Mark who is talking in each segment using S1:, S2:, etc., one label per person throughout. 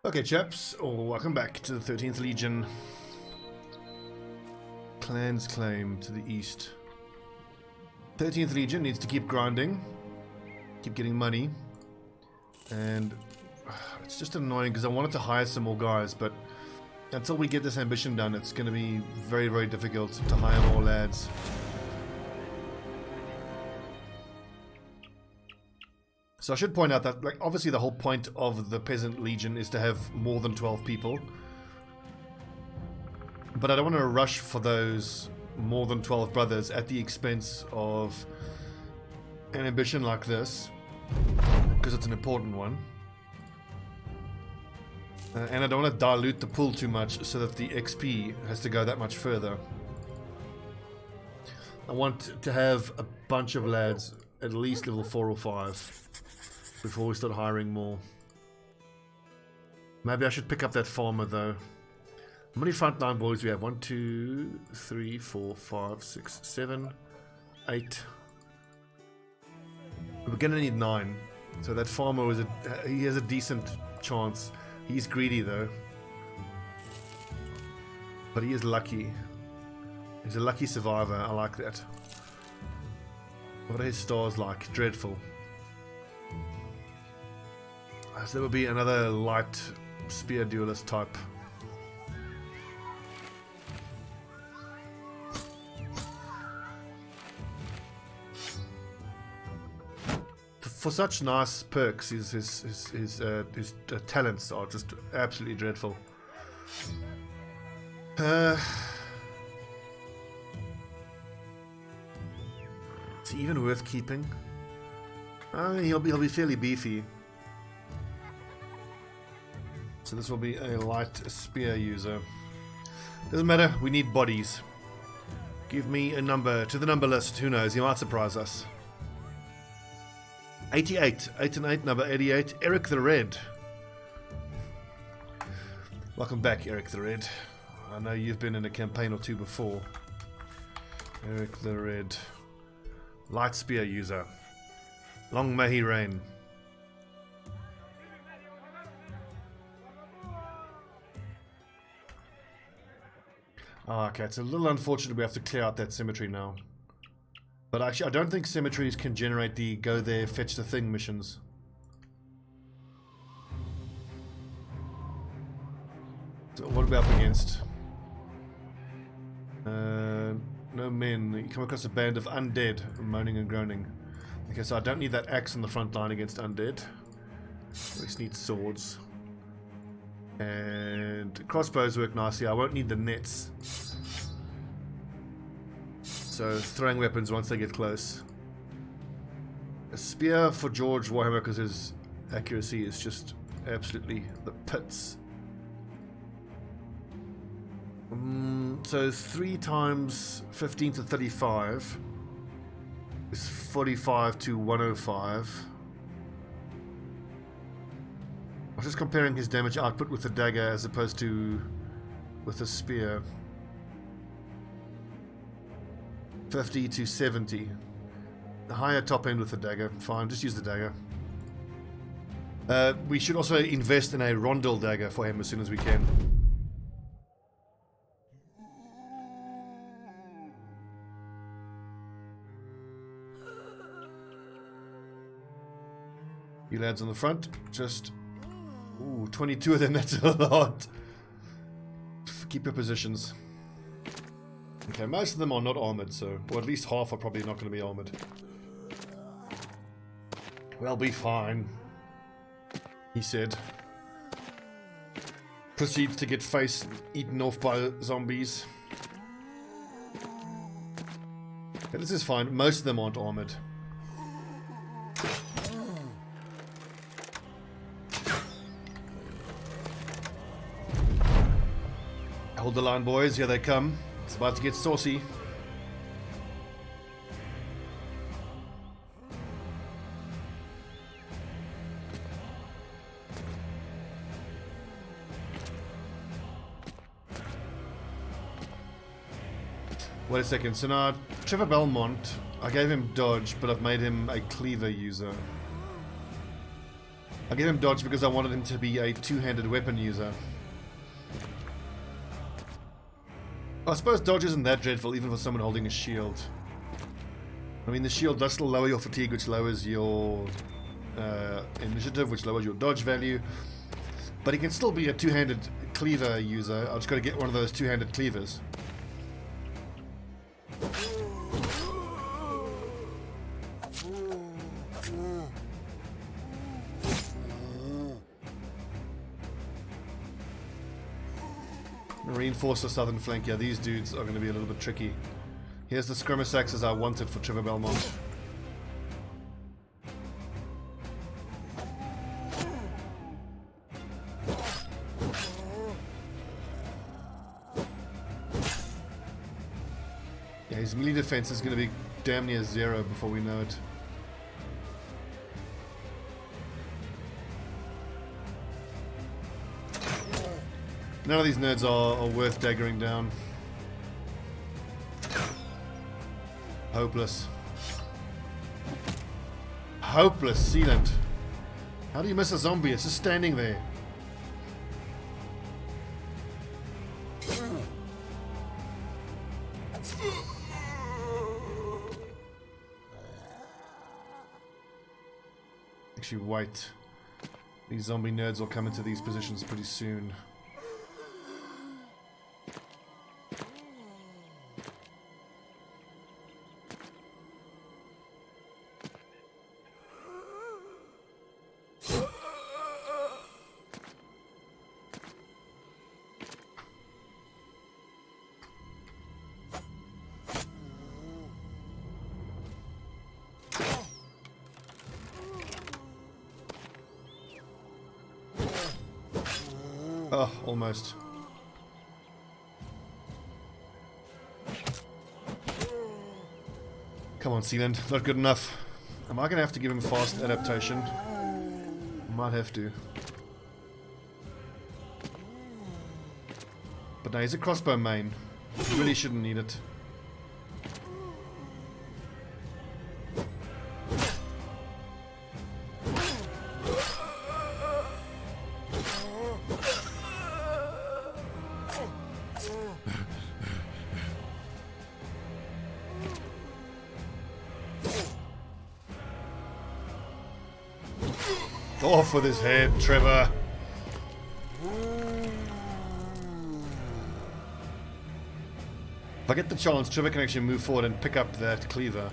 S1: Okay, chaps, welcome back to the 13th Legion. Clan's claim to the east. 13th Legion needs to keep grinding, keep getting money, and it's just annoying because I wanted to hire some more guys, but until we get this ambition done, it's going to be very, very difficult to hire more lads. So I should point out that, like, obviously the whole point of the Peasant Legion is to have more than 12 people. But I don't want to rush for those more than 12 brothers at the expense of an ambition like this, because it's an important one. And I don't want to dilute the pool too much so that the XP has to go that much further. I want to have a bunch of lads at least level 4 or 5 before we start hiring more. Maybe I should pick up that farmer though. How many frontline boys do we have? 1, 2, 3, 4, 5, 6, 7, 8. We're gonna need 9. So that farmer he has a decent chance. He's greedy though. But he is lucky. He's a lucky survivor. I like that. What are his stars like? Dreadful. So there will be another light spear duelist type. For such nice perks, his talents are just absolutely dreadful. Is he even worth keeping? I mean, he'll be fairly beefy. So this will be a light spear user. Doesn't matter, we need bodies. Give me a number to the number list. Who knows, he might surprise us. 88, 8 and 8, number 88, Eric the Red. Welcome back, Eric the Red. I know you've been in a campaign or two before. Eric the Red. Light spear user. Long may he reign. Oh, okay, it's a little unfortunate we have to clear out that cemetery now. But actually, I don't think cemeteries can generate the go there, fetch the thing missions. So what are we up against? No men. You come across a band of undead moaning and groaning. Okay, so I don't need that axe on the front line against undead. I just need swords. And crossbows work nicely. I won't need the nets. So throwing weapons once they get close. A spear for George Warhammer because his accuracy is just absolutely the pits. So 3 times 15 to 35 is 45 to 105. I was just comparing his damage output with the dagger as opposed to with the spear. 50 to 70. The higher top end with the dagger. Fine, just use the dagger. We should also invest in a rondel dagger for him as soon as we can. You lads on the front, just... Ooh, 22 of them, that's a lot. Keep your positions. Okay, most of them are not armored, so... Or at least half are probably not going to be armored. We'll be fine, he said. Proceeds to get face eaten off by zombies. Okay, this is fine. Most of them aren't armored. Hold the line, boys. Here they come. It's about to get saucy. Wait a second. So now, Trevor Belmont, I gave him dodge, but I've made him a cleaver user. I gave him dodge because I wanted him to be a two-handed weapon user. I suppose dodge isn't that dreadful even for someone holding a shield. I mean, the shield does still lower your fatigue, which lowers your initiative, which lowers your dodge value. But he can still be a two-handed cleaver user. I've just got to get one of those two-handed cleavers. Reinforce the southern flank. Yeah, these dudes are going to be a little bit tricky. Here's the skirmissax as I wanted for Trevor Belmont. Yeah, his melee defense is going to be damn near zero before we know it. None of these nerds are worth daggering down. Hopeless. Hopeless, Sealant. How do you miss a zombie? It's just standing there. Actually, wait. These zombie nerds will come into these positions pretty soon. Oh, almost. Come on, Sealand. Not good enough. Am I going to have to give him fast adaptation? Might have to. But no, he's a crossbow main. He really shouldn't need it. Off with his head, Trevor. If I get the chance, Trevor can actually move forward and pick up that cleaver.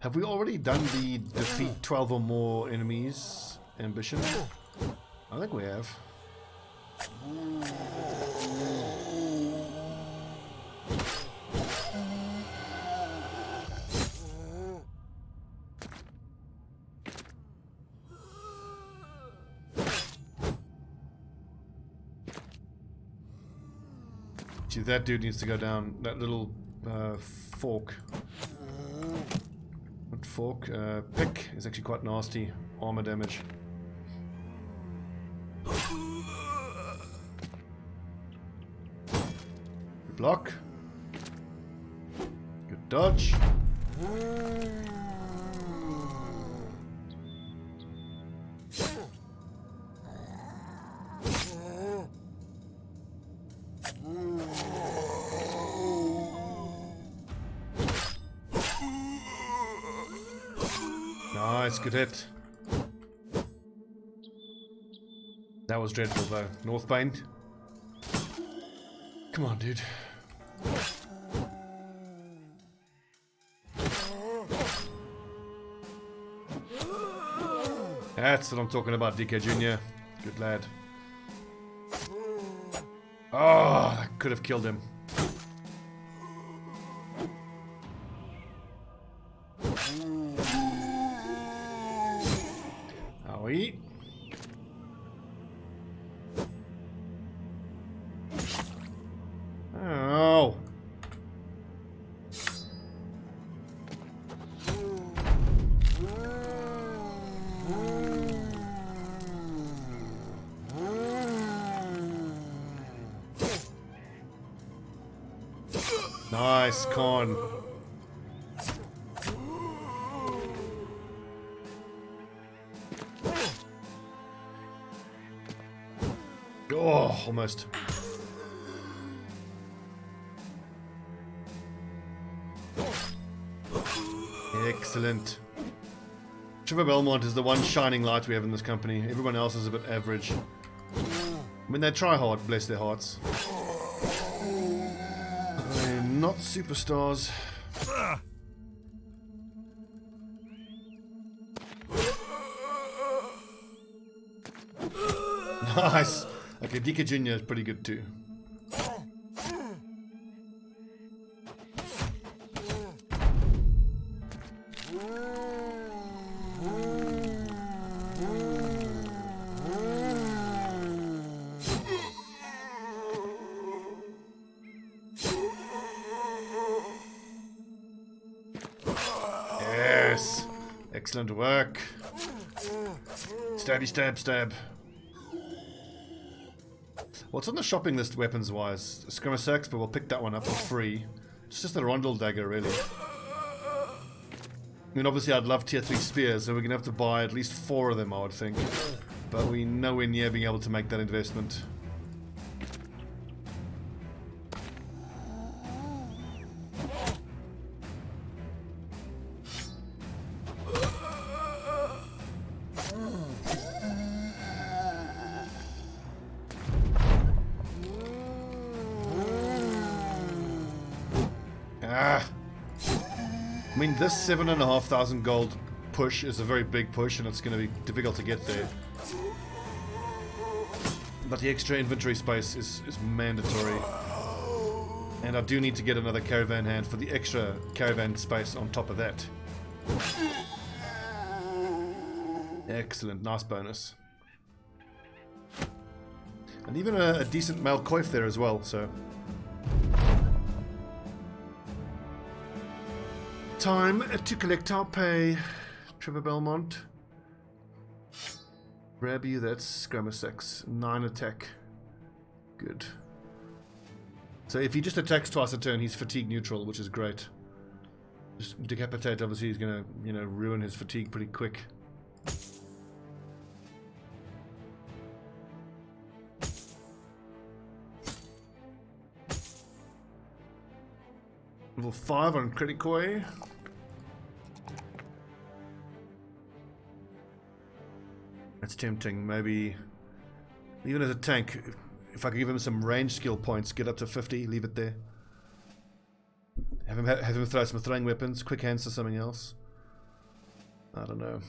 S1: Have we already done the defeat 12 or more enemies ambition? I think we have. Gee, that dude needs to go down. That little fork. Fork, pick is actually quite nasty. Armor damage. Good block. Good dodge. Nice, good hit. That was dreadful though. Northbane. Come on, dude. That's what I'm talking about, DK Jr. Good lad. Oh, I could have killed him. Owie. Nice, con. Oh, almost. Excellent. Trevor Belmont is the one shining light we have in this company. Everyone else is a bit average. I mean, they try hard, bless their hearts. They're not superstars. Nice. Okay, Dika Jr. is pretty good too. Yes. Excellent work. Stabby, stab, stab. What's on the shopping list weapons-wise? Skirmissex, but we'll pick that one up for free. It's just a rondel dagger, really. I mean, obviously I'd love tier 3 spears, so we're going to have to buy at least 4 of them, I would think. But we're nowhere near being able to make that investment. I mean, this 7,500 gold push is a very big push, and it's going to be difficult to get there. But the extra inventory space is mandatory. And I do need to get another caravan hand for the extra caravan space on top of that. Excellent, nice bonus. And even a decent male coif there as well, so... Time to collect our pay, Trevor Belmont. Grab you, that's Skirmissex. 9 attack. Good. So if he just attacks twice a turn, he's fatigue neutral, which is great. Just decapitate, obviously he's gonna, you know, ruin his fatigue pretty quick. Level 5 on Criticoi. That's tempting. Maybe even as a tank, if I could give him some range skill points, get up to 50, leave it there. Have him throw some throwing weapons, quick hands to something else. I don't know.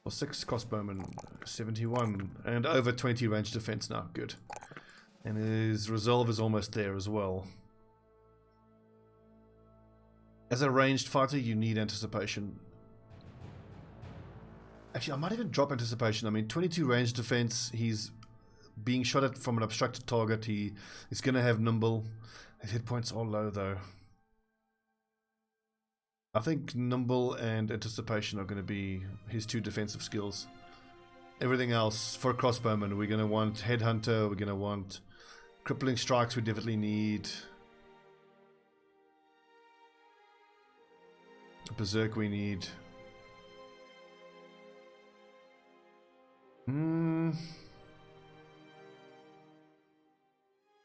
S1: Well, 6 crossbowmen, 71, and over 20 range defense now. Good. And his resolve is almost there as well. As a ranged fighter, you need anticipation. Actually, I might even drop anticipation. I mean, 22 range defense, he's being shot at from an obstructed target. He's going to have nimble. His hit points are low, though. I think nimble and anticipation are going to be his 2 defensive skills. Everything else, for a crossbowman, we're going to want headhunter, we're going to want crippling strikes, we definitely need... Berserk we need.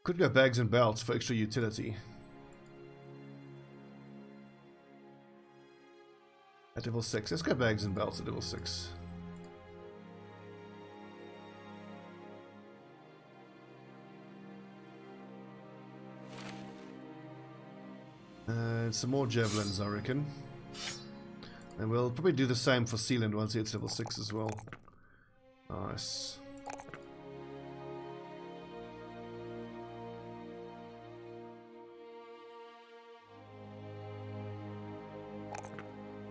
S1: Could go bags and belts for extra utility. At level 6. Let's go bags and belts at level 6. Some more javelins, I reckon. And we'll probably do the same for Sealand once it's level 6 as well. Nice.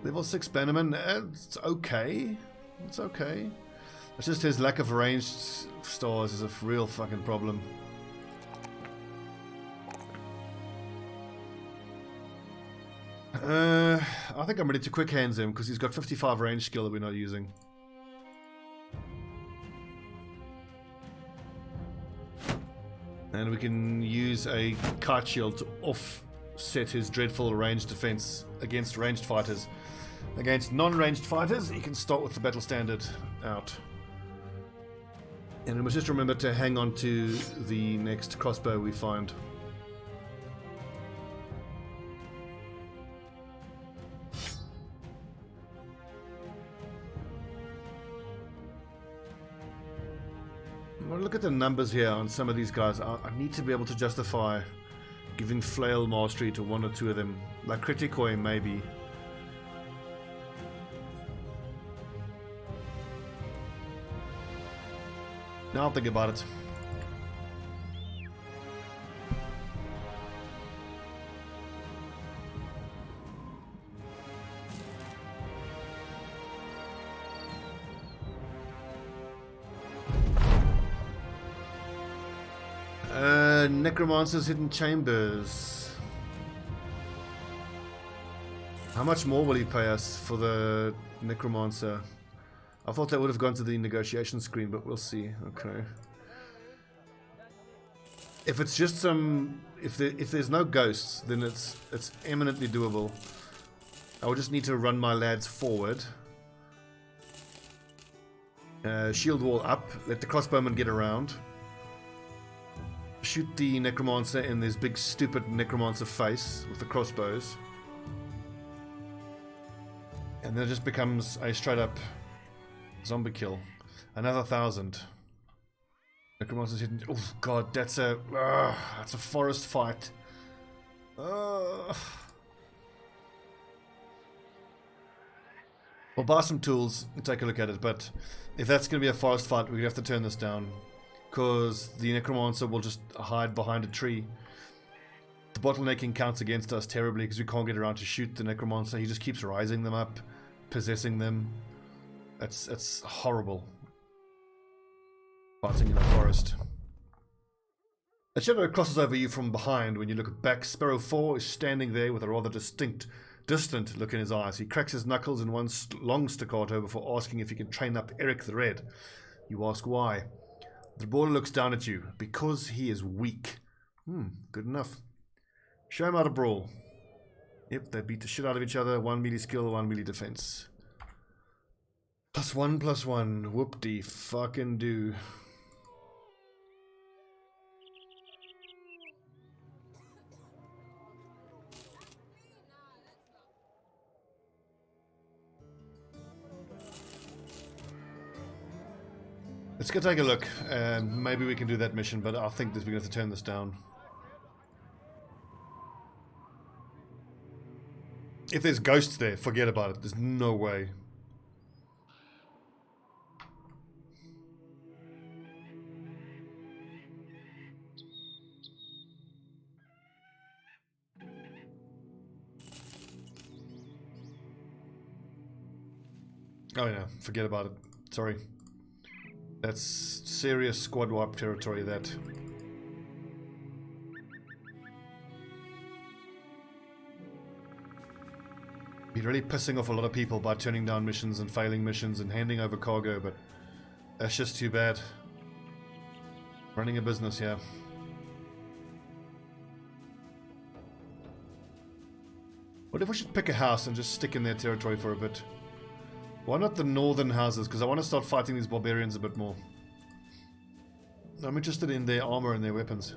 S1: Level 6 Bannerman, it's okay. It's okay. It's just his lack of ranged stars is a real fucking problem. I think I'm ready to quick hands him because he's got 55 range skill that we're not using. And we can use a kite shield to offset his dreadful ranged defense against ranged fighters. Against non-ranged fighters, he can start with the battle standard out. And we must just remember to hang on to the next crossbow we find. Well, look at the numbers here on some of these guys. I need to be able to justify giving flail mastery to one or two of them. Like Criticoi, maybe. Now I'll think about it. Necromancer's hidden chambers. How much more will he pay us for the necromancer? I thought that would have gone to the negotiation screen, but we'll see. Okay. If it's just some, if there's no ghosts, then it's eminently doable. I will just need to run my lads forward. Shield wall up. Let the crossbowmen get around. Shoot the necromancer in this big stupid necromancer face with the crossbows. And then it just becomes a straight up zombie kill. Another 1,000. Necromancer's hidden. Oh god, that's a forest fight. We'll buy some tools and take a look at it, but if that's going to be a forest fight, we're going to have to turn this down. Because the necromancer will just hide behind a tree. The bottlenecking counts against us terribly because we can't get around to shoot the necromancer. He just keeps rising them up, possessing them. It's horrible. Fighting in a forest. A shadow crosses over you from behind when you look back. Sparrow 4 is standing there with a rather distant look in his eyes. He cracks his knuckles in one long staccato before asking if he can train up Eric the Red. You ask why. The brawler looks down at you. Because he is weak. Good enough. Show him how to brawl. Yep, they beat the shit out of each other. 1 melee skill, 1 melee defense. +1/+1. Whoop-de fucking do. Let's go take a look. Maybe we can do that mission, but I think that we're going to have to turn this down. If there's ghosts there, forget about it. There's no way. Oh yeah, forget about it. Sorry. That's serious squad wipe territory, that. Be really pissing off a lot of people by turning down missions and failing missions and handing over cargo, but that's just too bad. Running a business, yeah. What if we should pick a house and just stick in their territory for a bit? Why not the northern houses? Because I want to start fighting these barbarians a bit more. I'm interested in their armor and their weapons.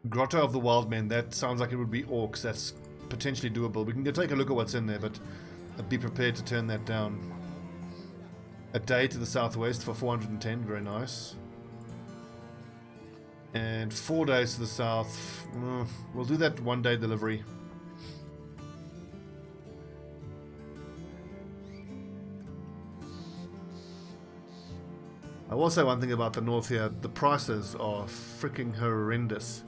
S1: Grotto of the Wild Men. That sounds like it would be orcs. That's potentially doable. We can go take a look at what's in there, but I'd be prepared to turn that down. A day to the southwest for 410. Very nice. And 4 days to the south. We'll do that 1 day delivery. I will say one thing about the north here. The prices are freaking horrendous.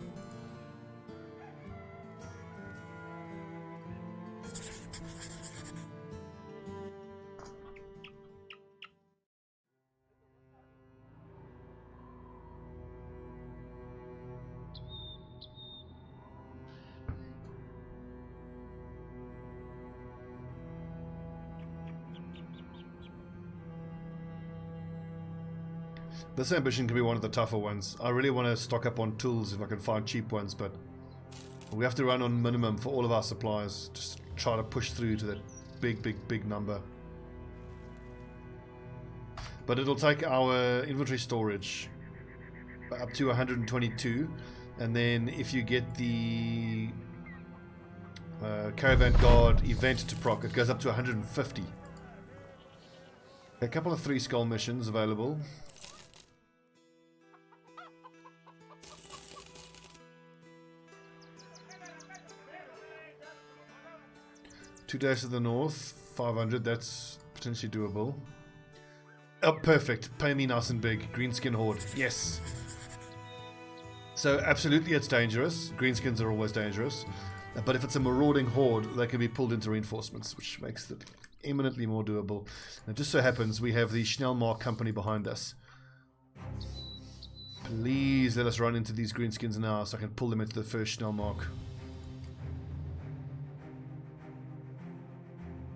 S1: This ambition can be one of the tougher ones. I really want to stock up on tools if I can find cheap ones, but we have to run on minimum for all of our supplies. Just try to push through to that big number. But it'll take our inventory storage up to 122, and then if you get the Caravan Guard event to proc, it goes up to 150. A couple of 3 skull missions available. Two days to the north, 500, that's potentially doable. Oh, perfect. Pay me nice and big. Greenskin horde. Yes. So, absolutely it's dangerous. Greenskins are always dangerous. But if it's a marauding horde, they can be pulled into reinforcements, which makes it eminently more doable. And it just so happens we have the Schnellmark company behind us. Please let us run into these Greenskins now so I can pull them into the first Schnellmark.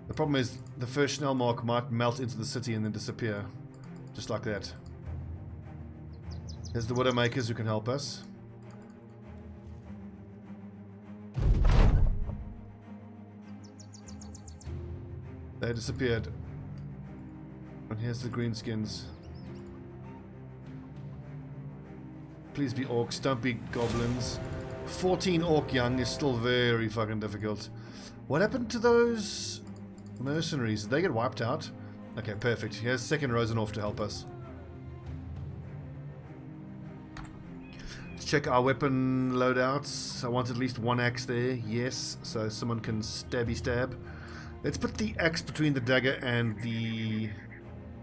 S1: The problem is the first Schnellmark might melt into the city and then disappear. Just like that. There's the Widowmakers who can help us. They disappeared. And here's the Greenskins. Please be orcs, don't be goblins. 14 orc young is still very fucking difficult. What happened to those mercenaries? Did they get wiped out? Okay, perfect. Here's second Rosenhoff to help us. Let's check our weapon loadouts. I want at least one axe there. Yes, so someone can stabby stab. Let's put the axe between the dagger and the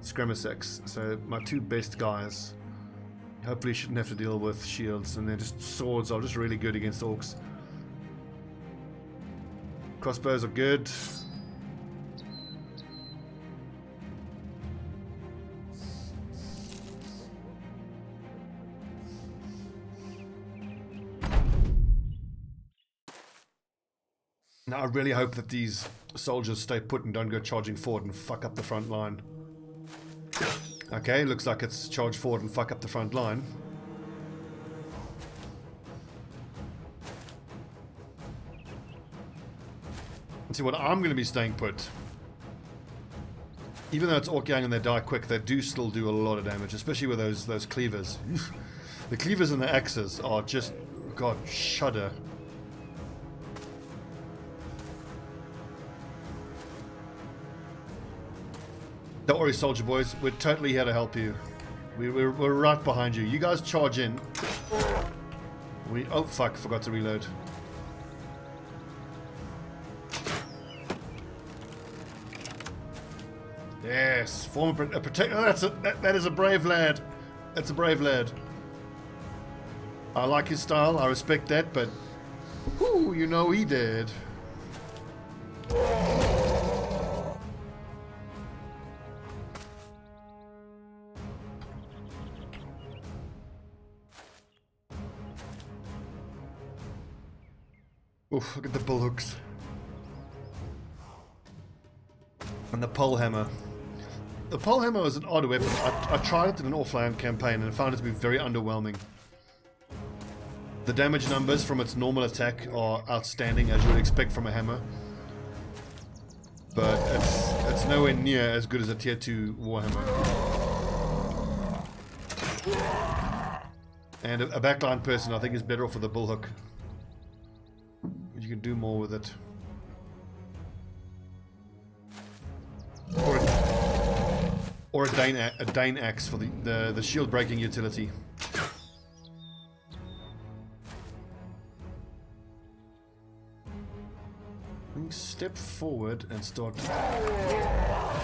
S1: Scramasex. So my two best guys. Hopefully shouldn't have to deal with shields, and then just swords are just really good against orcs. Crossbows are good. Now I really hope that these soldiers stay put and don't go charging forward and fuck up the front line. Okay, looks like it's charge forward and fuck up the front line. Let's see what I'm going to be staying put. Even though it's orc young and they die quick, they do still do a lot of damage, especially with those cleavers. The cleavers and the axes are just, God, shudder. Don't worry, soldier boys. We're totally here to help you. We're right behind you. You guys charge in. Oh fuck! Forgot to reload. Yes, form a protect. Oh, that is a brave lad. That's a brave lad. I like his style. I respect that, but whoo, you know he did. Oof, look at the bullhooks. And the pole hammer. The pole hammer is an odd weapon. I tried it in an offline campaign and found it to be very underwhelming. The damage numbers from its normal attack are outstanding, as you would expect from a hammer. But it's nowhere near as good as a tier 2 warhammer. And a backline person I think is better off with a bullhook. You can do more with it. Or a Dane axe for the shield breaking utility. Step forward and start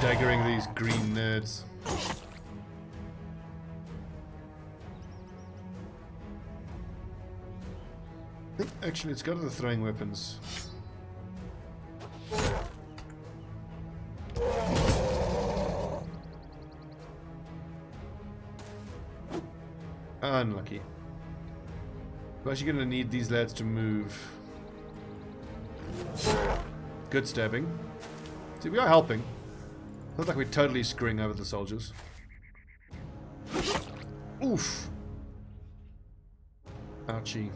S1: daggering these green nerds. I think actually let's go to the throwing weapons. Unlucky. We're actually going to need these lads to move. Good stabbing. See, we are helping. Not like we're totally screwing over the soldiers. Oof. Ouchie.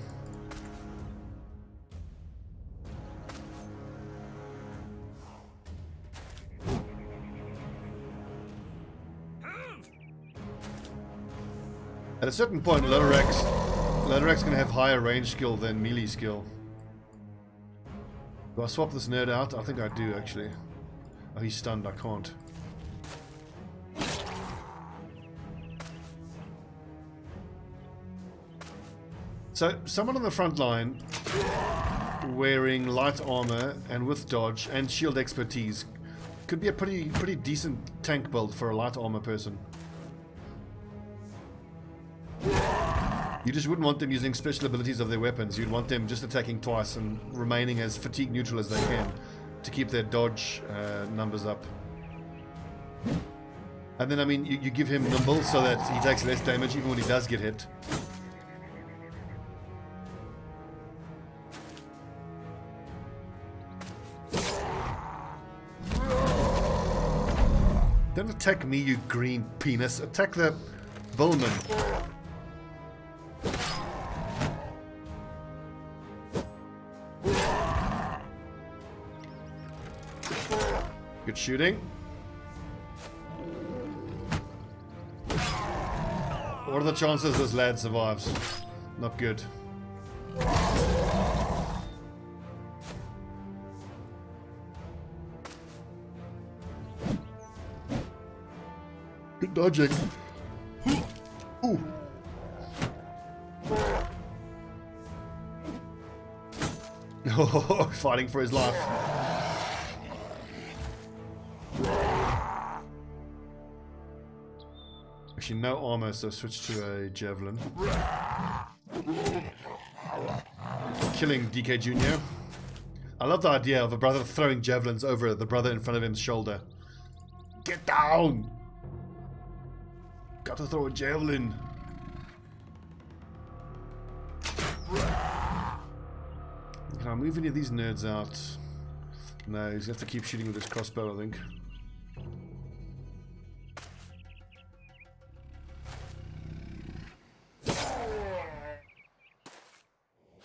S1: At a certain point, Ladderak's going to have higher range skill than melee skill. Do I swap this nerd out? I think I do, actually. Oh, he's stunned. I can't. So, someone on the front line wearing light armor and with dodge and shield expertise could be a pretty decent tank build for a light armor person. You just wouldn't want them using special abilities of their weapons. You'd want them just attacking twice and remaining as fatigue neutral as they can to keep their dodge numbers up. And then, I mean, you give him nimble so that he takes less damage even when he does get hit. Don't attack me, you green penis. Attack the bowman. Good shooting. What are the chances this lad survives? Not good. Good dodging. Ooh. Oh, fighting for his life. Actually, no armor, so switch to a javelin. Killing DK Jr. I love the idea of a brother throwing javelins over the brother in front of him's shoulder. Get down! Gotta throw a javelin. Can I move any of these nerds out? No, he's gonna have to keep shooting with his crossbow, I think.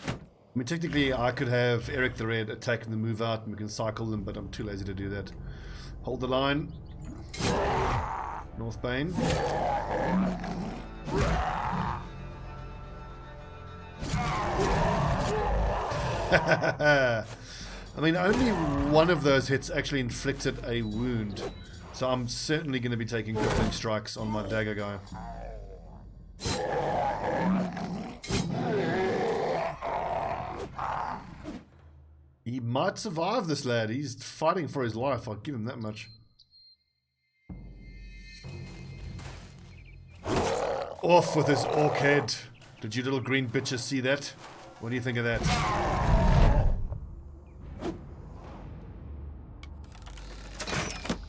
S1: I mean, technically, I could have Eric the Red attack and then move out and we can cycle them, but I'm too lazy to do that. Hold the line. North Bane. I mean, only one of those hits actually inflicted a wound, so I'm certainly going to be taking crippling strikes on my dagger guy. He might survive, this lad. He's fighting for his life, I'll give him that much. Off with his orc head. Did you little green bitches see that? What do you think of that?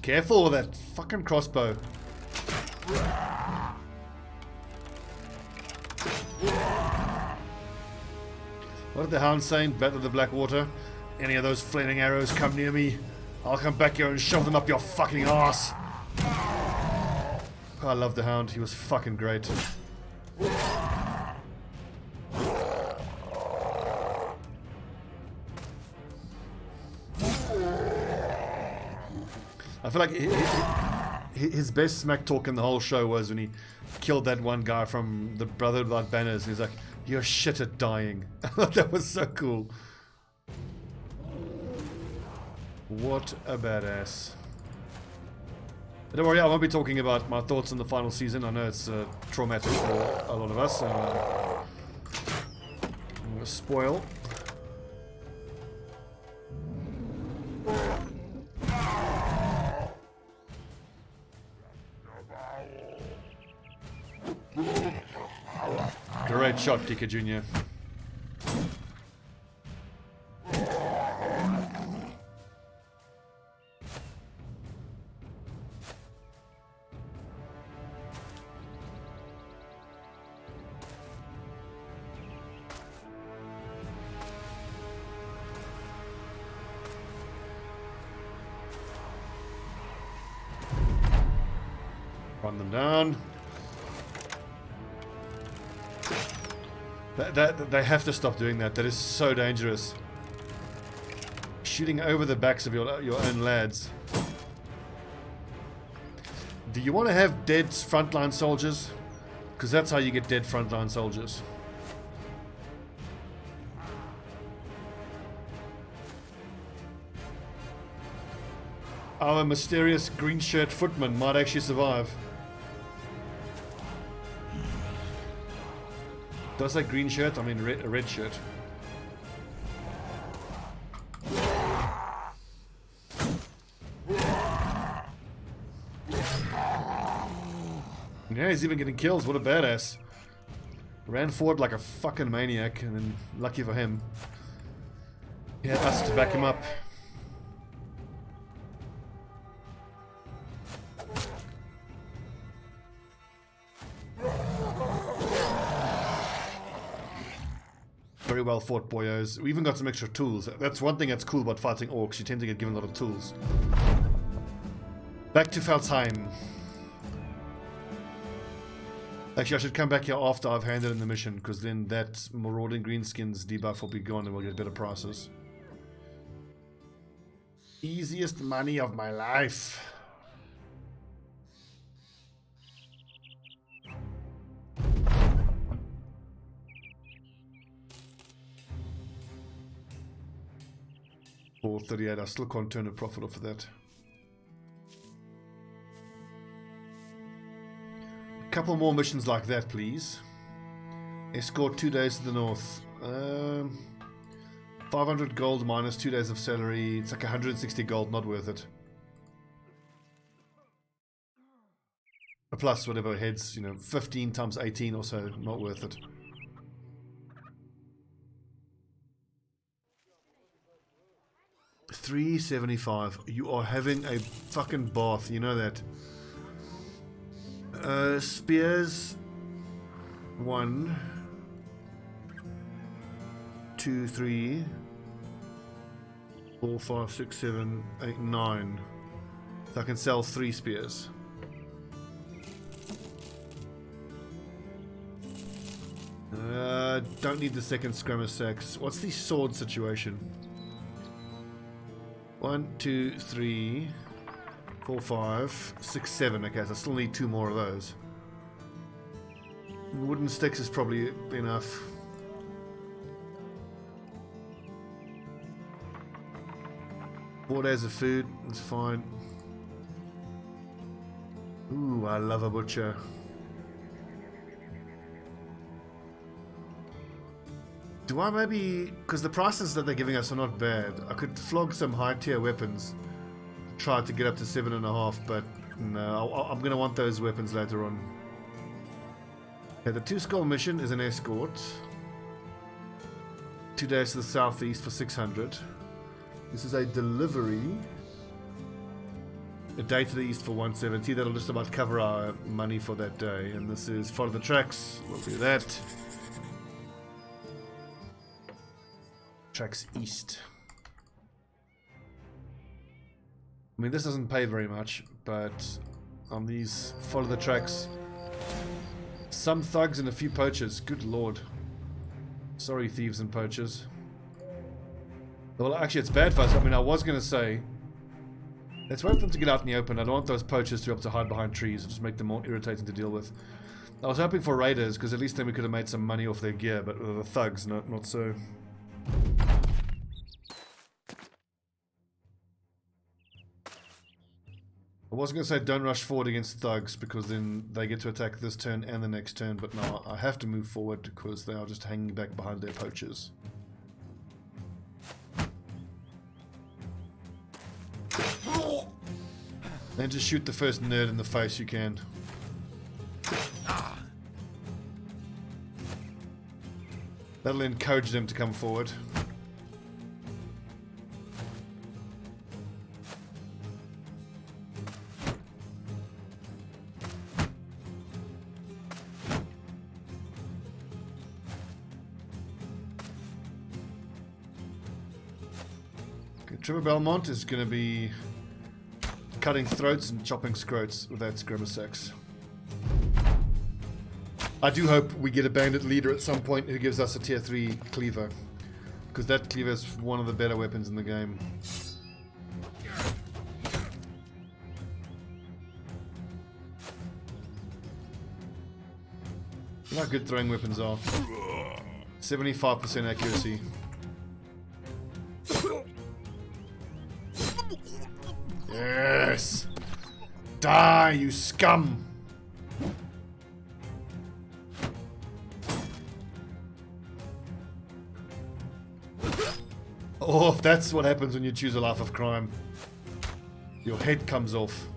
S1: Careful with that fucking crossbow. What did the hound saying? Battle of the Blackwater? Any of those flaming arrows come near me, I'll come back here and shove them up your fucking ass. I love the hound, he was fucking great. I feel like his best smack talk in the whole show was when he killed that one guy from the Brotherhood Without Banners, and he's like, "You're shit at dying." I thought that was so cool. What a badass. But don't worry, I won't be talking about my thoughts on the final season. I know it's traumatic for a lot of us. I'm going to spoil. Great shot, DK Jr. Run them down. They have to stop doing that. That is so dangerous. Shooting over the backs of your own lads. Do you want to have dead frontline soldiers? Because that's how you get dead frontline soldiers. Our mysterious green shirt footman might actually survive. Did I say green shirt? I mean a red shirt. Yeah, he's even getting kills. What a badass. Ran forward like a fucking maniac, and then, lucky for him, he had us to back him up. Very well fought, boyos. We even got some extra tools. That's one thing that's cool about fighting orcs. You tend to get given a lot of tools. Back to Feltheim. Actually, I should come back here after I've handed in the mission, because then that marauding greenskins debuff will be gone and we'll get better prices. Easiest money of my life. $438, I still can't turn a profit off of that. Couple more missions like that, please. Escort 2 days to the north. 500 gold minus 2 days of salary. It's like 160 gold, not worth it. Plus whatever heads, 15 times 18 or so, not worth it. $375. You are having a fucking bath, you know that. Spears 1 2 3 4 5 6 7 8 9. So I can sell 3 spears. Don't need the second skirmish sacks. What's the sword situation? 1 2 3 4 5 6 7. Okay, so I still need 2 more of those. Wooden sticks is probably enough. Four days of food, that's fine. Ooh, I love a butcher. Do I maybe, because the prices that they're giving us are not bad, I could flog some high tier weapons, try to get up to 7.5, but no, I'm going to want those weapons later on. Okay, the 2 skull mission is an escort. 2 days to the southeast for 600. This is a delivery. A day to the east for 170. That'll just about cover our money for that day. And this is follow the tracks. We'll do that. Tracks east. I mean, this doesn't pay very much, but on these follow the tracks, some thugs and a few poachers. Good lord. Sorry, thieves and poachers. Well, actually, it's bad for us. I mean, I was going to say, let's wait for them to get out in the open. I don't want those poachers to be able to hide behind trees. It'll just make them more irritating to deal with. I was hoping for raiders, because at least then we could have made some money off their gear, but the thugs, not so. I was going to say don't rush forward against thugs, because then they get to attack this turn and the next turn, but now I have to move forward because they are just hanging back behind their poachers. And just shoot the first nerd in the face you can. That'll encourage them to come forward. Okay, Trevor Belmont is going to be cutting throats and chopping scroats with that skirmish axe. I do hope we get a bandit leader at some point who gives us a tier 3 cleaver. Because that cleaver is one of the better weapons in the game. Look how good throwing weapons are. 75% accuracy. Yes! Die, you scum! Oh, that's what happens when you choose a life of crime. Your head comes off.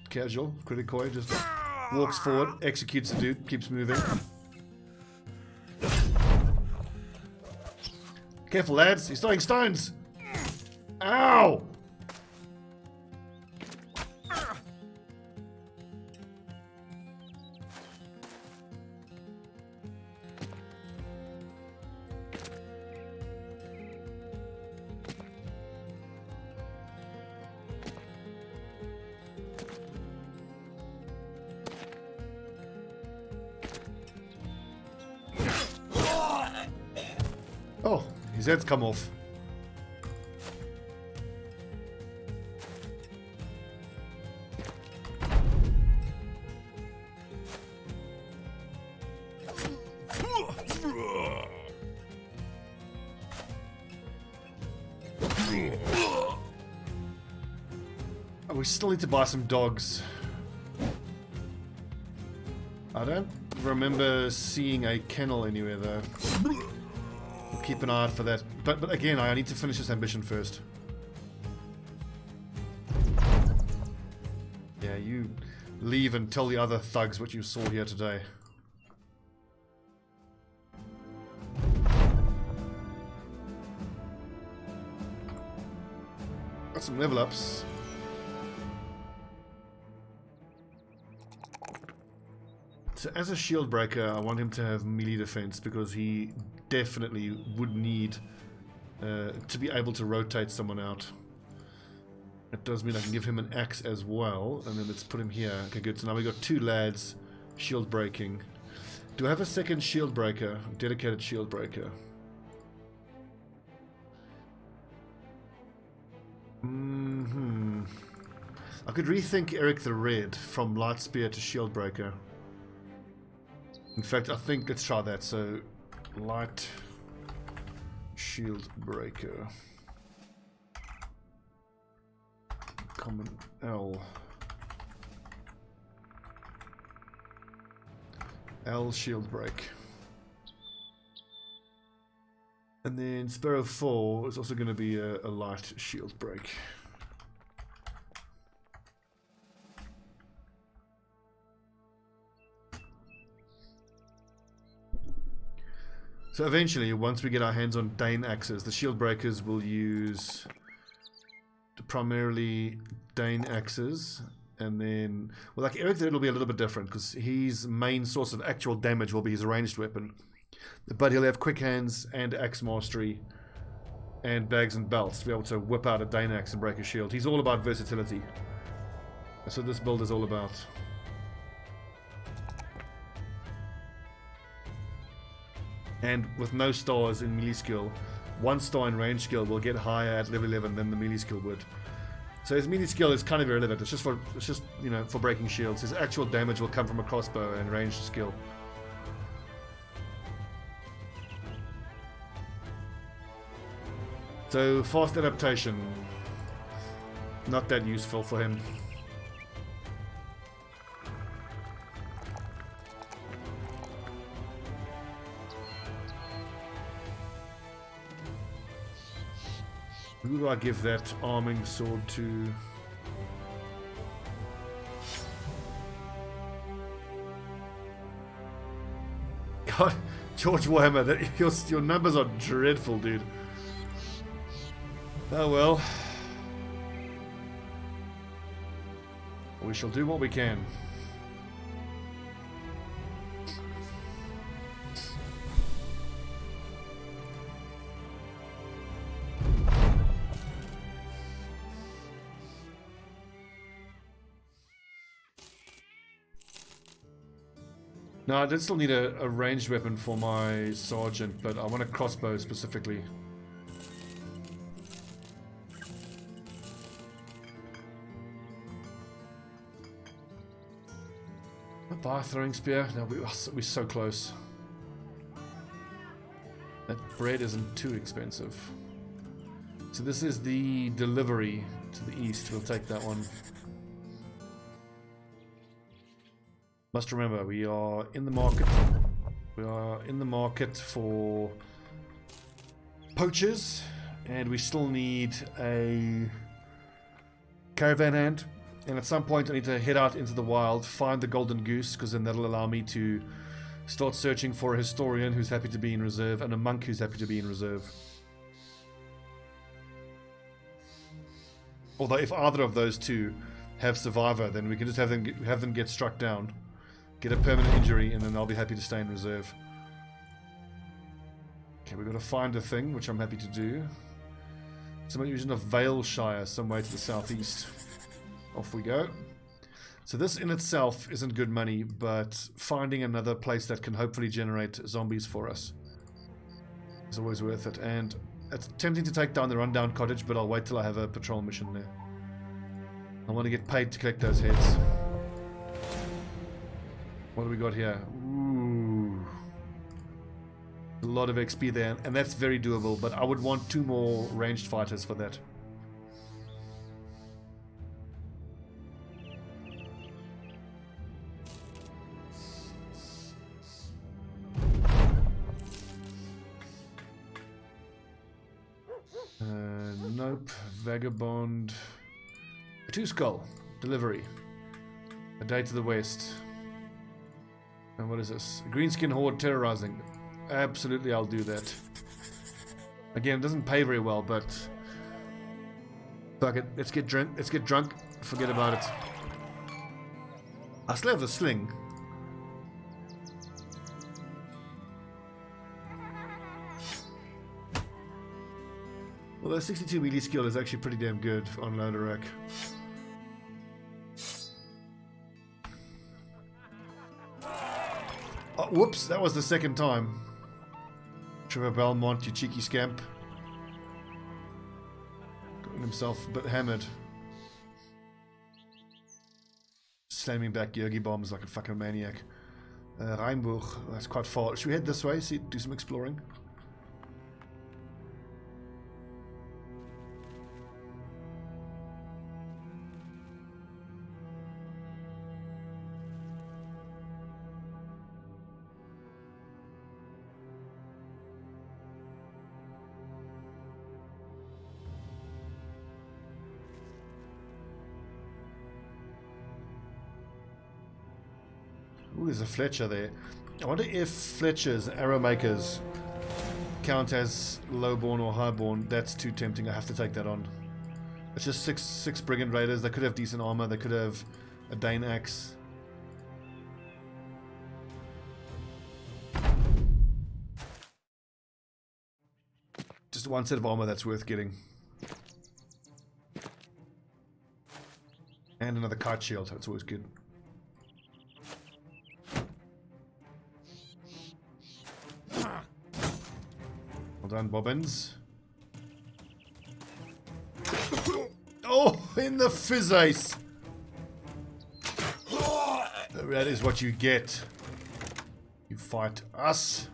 S1: Casual, Criticoi just walks forward, executes the dude, keeps moving. Careful, lads, he's throwing stones! Ow! Oh, his head's come off. Oh, we still need to buy some dogs. I don't remember seeing a kennel anywhere though. Keep an eye out for that. But again, I need to finish this ambition first. Yeah, you leave and tell the other thugs what you saw here today. Got some level ups. So as a shield breaker, I want him to have melee defense because he definitely would need to be able to rotate someone out. That does mean I can give him an axe as well, and then let's put him here. Okay, good. So now we got 2 lads shield breaking. Do I have a second shield breaker? Dedicated shield breaker. I could rethink Eric the Red from light spear to shield breaker. In fact, I think let's try that. So, light shield breaker. Common L. L shield break. And then Sparrow 4 is also going to be a light shield break. So eventually, once we get our hands on Dane axes, the shield breakers will use primarily Dane axes, and then, well, like Eric, it'll be a little bit different because his main source of actual damage will be his ranged weapon, but he'll have quick hands and axe mastery and bags and belts to be able to whip out a Dane axe and break a shield. He's all about versatility. That's what this build is all about. And with no stars in melee skill, 1 star in range skill will get higher at level 11 than the melee skill would. So his melee skill is kind of irrelevant. It's just you know, for breaking shields. His actual damage will come from a crossbow and ranged skill. So fast adaptation, not that useful for him. Who do I give that arming sword to? God, George Warhammer, your numbers are dreadful, dude. Oh well. We shall do what we can. No, I did still need a ranged weapon for my sergeant, but I want a crossbow specifically. A bar throwing spear? No, we're so close. That bread isn't too expensive. So this is the delivery to the east. We'll take that one. Must remember, we are in the market. We are in the market for poachers, and we still need a caravan hand. And at some point, I need to head out into the wild, find the golden goose, because then that'll allow me to start searching for a historian who's happy to be in reserve and a monk who's happy to be in reserve. Although, if either of those two have survivor, then we can just have them get struck down. Get a permanent injury, and then I'll be happy to stay in reserve. Okay, we've got to find a thing, which I'm happy to do. Someone using a Valeshire somewhere to the southeast. Off we go. So this in itself isn't good money, but finding another place that can hopefully generate zombies for us is always worth it. And it's tempting to take down the rundown cottage, but I'll wait till I have a patrol mission there. I want to get paid to collect those heads. What do we got here? Ooh. A lot of XP there, and that's very doable, but I would want 2 more ranged fighters for that. Nope. Vagabond. 2 skull. Delivery. A day to the west. And what is this? Greenskin horde terrorizing. Absolutely, I'll do that. Again, it doesn't pay very well, but fuck it. Let's get drunk. Let's get drunk. Forget about it. I still have the sling. Although 62 melee skill is actually pretty damn good on loader rack. Oh, whoops, that was the second time. Trevor Belmont, you cheeky scamp. Got himself a bit hammered. Slamming back Yogi bombs like a fucking maniac. Rijnboog, that's quite far. Should we head this way, do some exploring? Ooh, there's a Fletcher there. I wonder if Fletchers, arrow makers, count as lowborn or highborn. That's too tempting. I have to take that on. It's just six brigand raiders. They could have decent armor. They could have a Dane axe. Just one set of armor that's worth getting. And another kite shield. That's always good. Well done, Bobbins. Oh, in the fizz-ace! That is what you get. You fight us.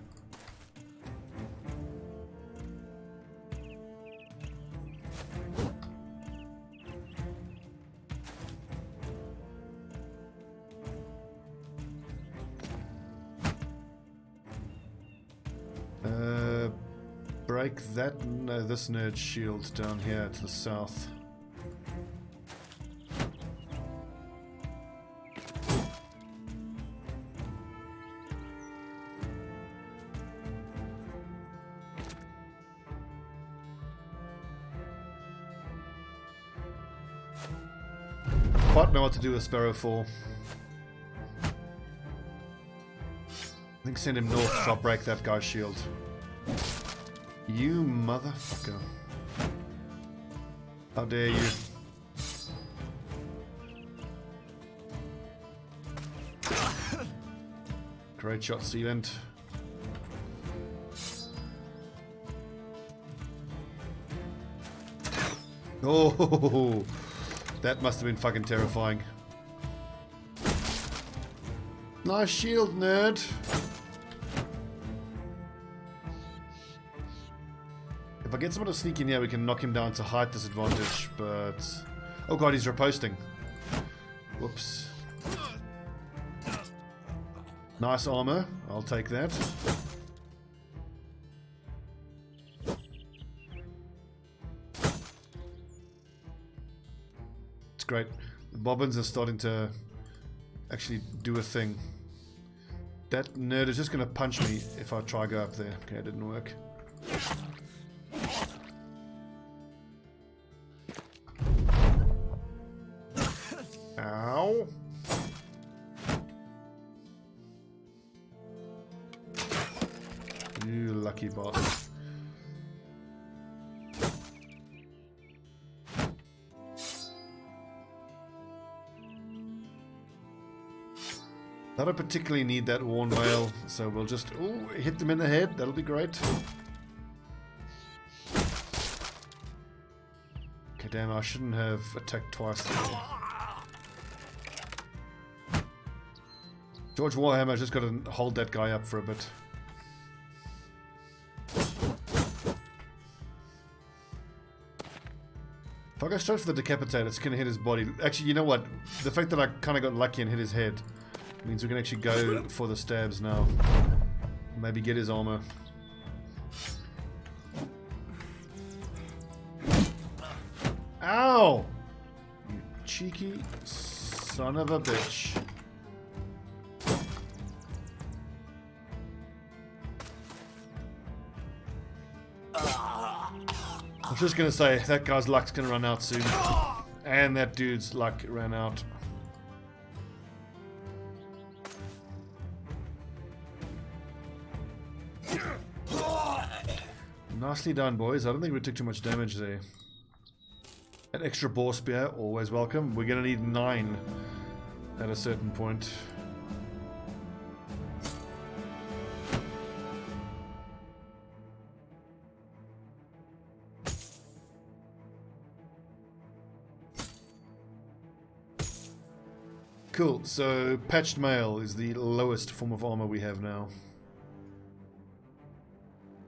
S1: Break that, no, this nerd shield down here to the south. quite know what to do with Sparrow 4. I think send him north to try to break that guy's shield. You motherfucker. How dare you. Great shot, Sealant. Oh, that must have been fucking terrifying. Nice shield, nerd. If I get someone to sneak in here, we can knock him down to height disadvantage, but... Oh god, he's riposting. Whoops. Nice armor. I'll take that. It's great. The bobbins are starting to actually do a thing. That nerd is just going to punch me if I try to go up there. Okay, it didn't work. Ow. You lucky bastard. I don't particularly need that worn mail, so we'll just hit them in the head. That'll be great. Okay, damn, I shouldn't have attacked twice there. George Warhammer's just got to hold that guy up for a bit. If I go straight for the decapitate, it's going to hit his body. Actually, you know what? The fact that I kind of got lucky and hit his head means we can actually go for the stabs now. Maybe get his armor. Ow! You cheeky son of a bitch. I was just gonna say, that guy's luck's gonna run out soon. And that dude's luck ran out. Nicely done, boys. I don't think we took too much damage there. An extra boar spear, always welcome. We're gonna need 9 at a certain point. Cool, so patched mail is the lowest form of armor we have now.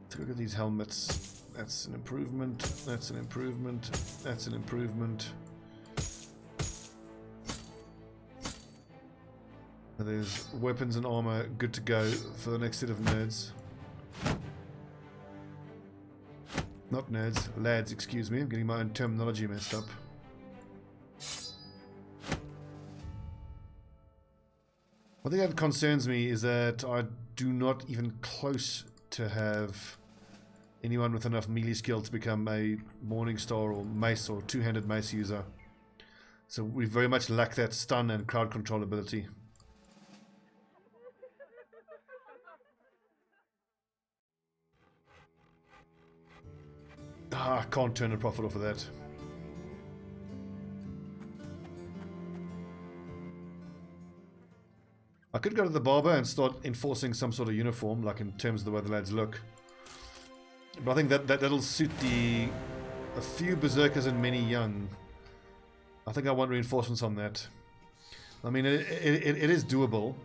S1: Let's look at these helmets. That's an improvement, that's an improvement, that's an improvement. There's weapons and armor good to go for the next set of nerds. Not nerds, lads, excuse me. I'm getting my own terminology messed up. One thing that concerns me is that I do not even close to have anyone with enough melee skill to become a Morningstar or mace or two-handed mace user. So we very much lack that stun and crowd control ability. I can't turn a profit off of that. I could go to the barber and start enforcing some sort of uniform, like in terms of the way the lads look. But I think that'll suit a few berserkers and many young. I think I want reinforcements on that. I mean, it is doable,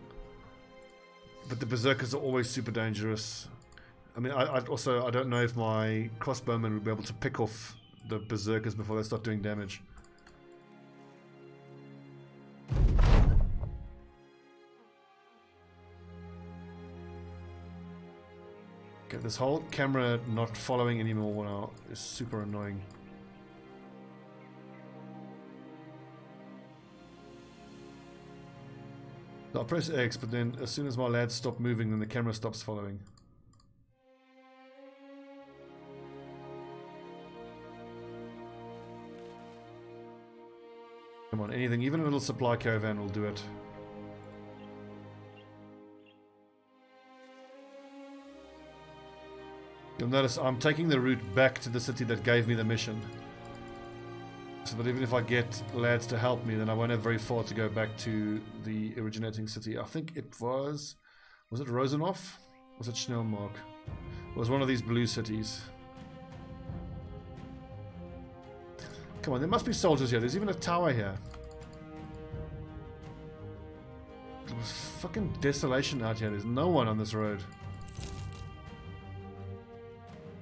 S1: but the berserkers are always super dangerous. I mean, I don't know if my crossbowmen would be able to pick off the berserkers before they start doing damage. Okay, this whole camera not following anymore now is super annoying. So I press X, but then as soon as my lads stop moving, then the camera stops following. Come on, anything, even a little supply caravan will do it. You'll notice I'm taking the route back to the city that gave me the mission. So that even if I get lads to help me, then I won't have very far to go back to the originating city. I think it was it Rosenhof? Was it Schnellmark? It was one of these blue cities. Come on, there must be soldiers here. There's even a tower here. There's fucking desolation out here. There's no one on this road.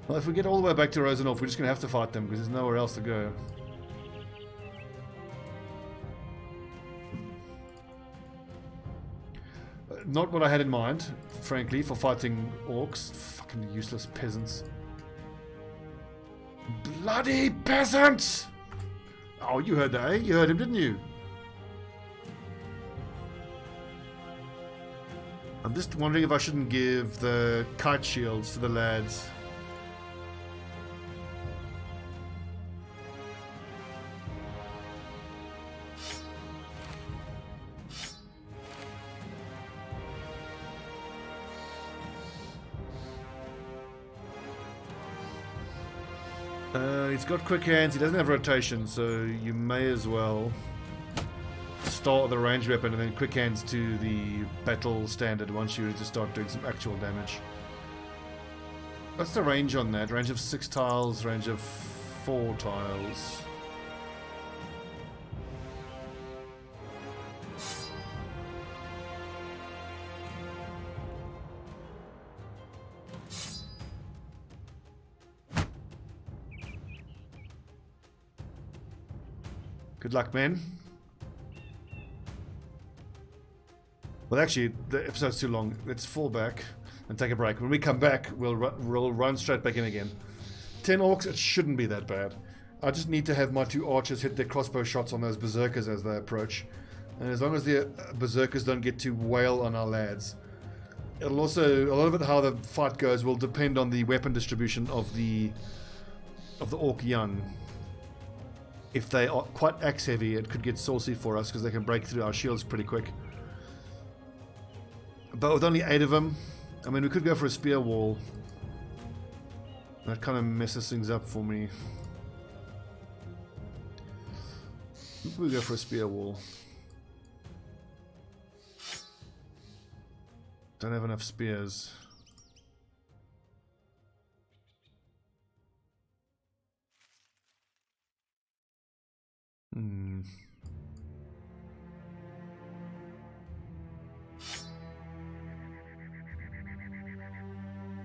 S1: Well, if we get all the way back to Rosenhof, we're just going to have to fight them because there's nowhere else to go. Not what I had in mind, frankly, for fighting orcs. Fucking useless peasants. Bloody peasants! Oh, you heard that, eh? You heard him, didn't you? I'm just wondering if I shouldn't give the kite shields to the lads. He's got quick hands, he doesn't have rotation, so you may as well start with the ranged weapon and then quick hands to the battle standard once you just start doing some actual damage. What's the range on that? Range of 6 tiles, range of 4 tiles. Good luck, men. Well, actually, the episode's too long. Let's fall back and take a break. When we come back, we'll run straight back in again. 10 orcs, it shouldn't be that bad. I just need to have my 2 archers hit their crossbow shots on those berserkers as they approach. And as long as the berserkers don't get to wail on our lads. It'll also, a lot of it, how the fight goes, will depend on the weapon distribution of the orc young. If they are quite axe heavy, it could get saucy for us because they can break through our shields pretty quick. But with only 8 of them, I mean, we could go for a spear wall. That kind of messes things up for me. We'll go for a spear wall. Don't have enough spears.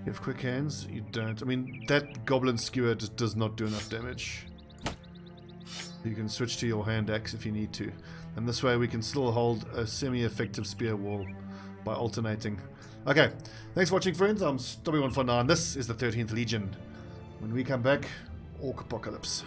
S1: You have quick hands? You don't. I mean, that goblin skewer just does not do enough damage. You can switch to your hand axe if you need to. And this way we can still hold a semi-effective spear wall by alternating. Okay, thanks for watching, friends. I'm Stobbie149. This is the 13th Legion. When we come back, Orc Apocalypse.